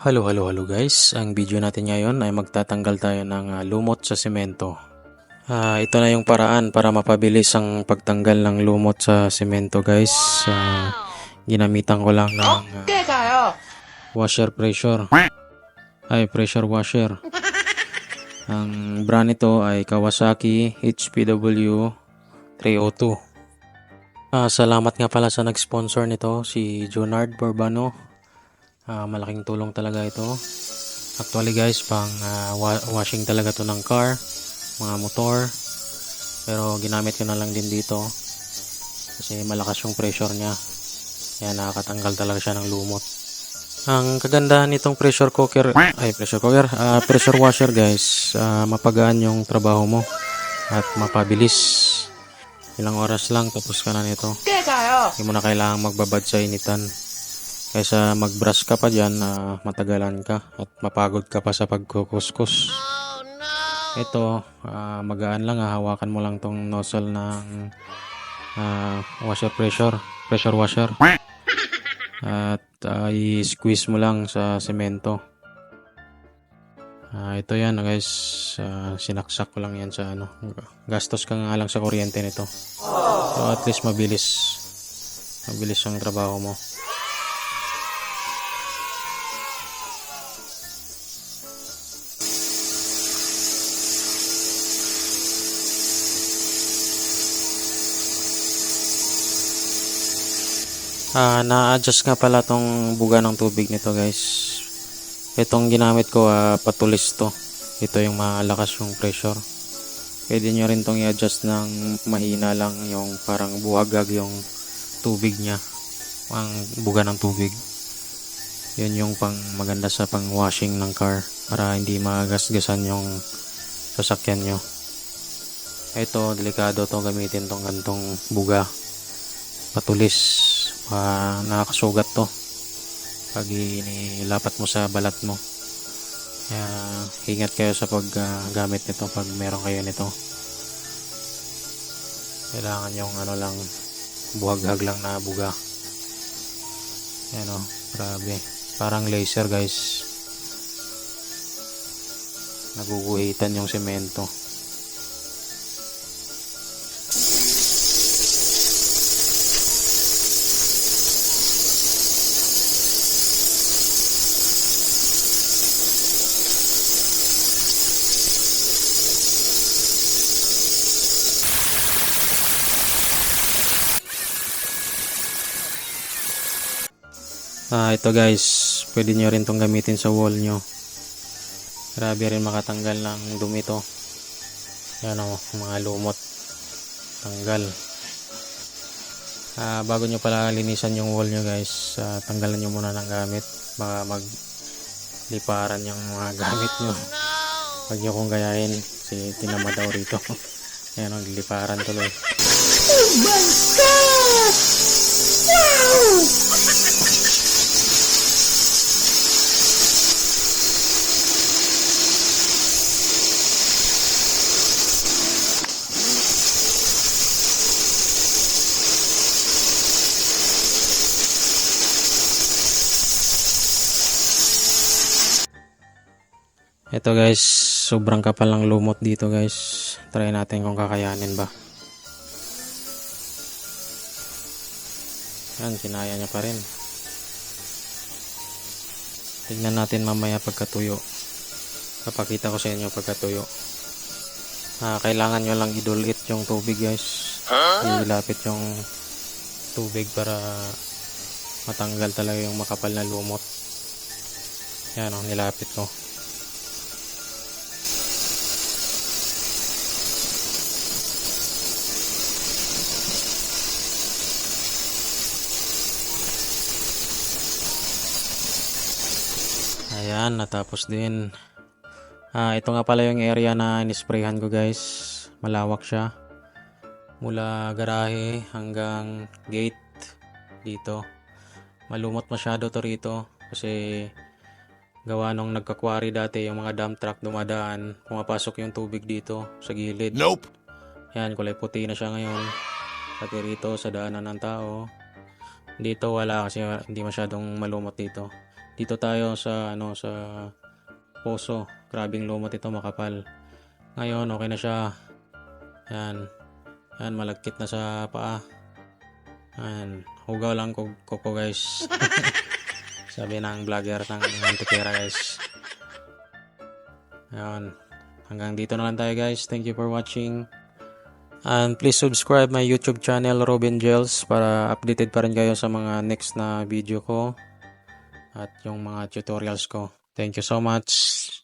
Hello guys. Ang video natin ngayon ay magtatanggal tayo ng lumot sa semento. Ito na yung paraan para mapabilis ang pagtanggal ng lumot sa semento guys. Ginamitan ko lang ng washer pressure. Pressure washer. Ang brand nito ay Kawasaki HPW 302. Salamat nga pala sa nag-sponsor nito, si Jonard Bourbano. Malaking tulong talaga ito. Actually guys, pang washing talaga to ng car, mga motor. Pero ginamit ko na lang din dito kasi malakas yung pressure niya. Kaya nakakatanggal talaga siya ng lumot. Ang kagandahan nitong pressure washer guys, mapagaan yung trabaho mo at mapabilis. Ilang oras lang tapos ka na nito. Hindi mo na kailangang magbabad sa initan. Kaysa mag-brush ka pa dyan, matagalan ka at mapagod ka pa sa pagkukuskus. Ito, magaan lang, hawakan mo lang tong nozzle ng pressure washer. At i-squeeze mo lang sa semento. Ito yan guys, sinaksak ko lang yan sa gastos ka nga lang sa kuryente nito. So at least mabilis ang trabaho mo. Na-adjust nga pala tong buga ng tubig nito guys. Itong ginamit ko, patulis to. Ito yung malakas yung pressure. Pwede nyo rin tong i-adjust ng mahina lang, yung parang buhagag yung tubig niya, ang buga ng tubig. Yun yung pang maganda sa pang washing ng car para hindi magasgasan yung sasakyan nyo. Ito, delikado to gamitin tong gantong buga. Patulis. Nakakasugat to pag inilapat mo sa balat mo. Kaya ingat kayo sa paggamit nito pag meron kayo nito. Kailangan yung lang, buhaghag lang na buga. Ayan grabe, parang laser guys. Naguguhitan yung semento. Ito guys, pwede nyo rin itong gamitin sa wall nyo. Grabe rin makatanggal ng dumi to. Yan mga lumot. Tanggal. Bago nyo pala linisan yung wall nyo guys, tanggalan nyo muna ng gamit. Baka magliparan yung mga gamit nyo. Huwag nyo kong gayahin, kasi tinama daw rito. Yan nagliparan tuloy. Oh my God! Wow! Ito guys, sobrang kapal ng lumot dito guys. Try natin kung kakayanin ba. Yan, kinaya niya pa rin. Tignan natin mamaya pagkatuyo. Papakita ko sa inyo pagkatuyo. Kailangan nyo lang idulit yung tubig guys. Ilapit yung tubig para matanggal talaga yung makapal na lumot. Yan nilapit ko. Ayan, natapos din. Ito nga pala yung area na inisprayhan ko guys. Malawak siya. Mula garahe hanggang gate dito. Malumot masyado to rito. Kasi gawa nung nagkakwari dati, yung mga dump truck dumadaan, pumapasok yung tubig dito sa gilid. Nope. Ayan, kulay puti na siya ngayon. Pati rito sa daanan ng tao. Dito wala kasi hindi masyadong malumot dito. Dito tayo sa sa poso. Grabing lumot ito, makapal. Ngayon okay na siya. Yan. Yan, malagkit na sa paa. Yan. Hugaw lang kuko guys. Sabi ng vlogger ng Antikera guys. Yan. Hanggang dito na lang tayo guys. Thank you for watching. And please subscribe my YouTube channel Robin Gels para updated pa rin kayo sa mga next na video ko at yung mga tutorials ko. Thank you so much.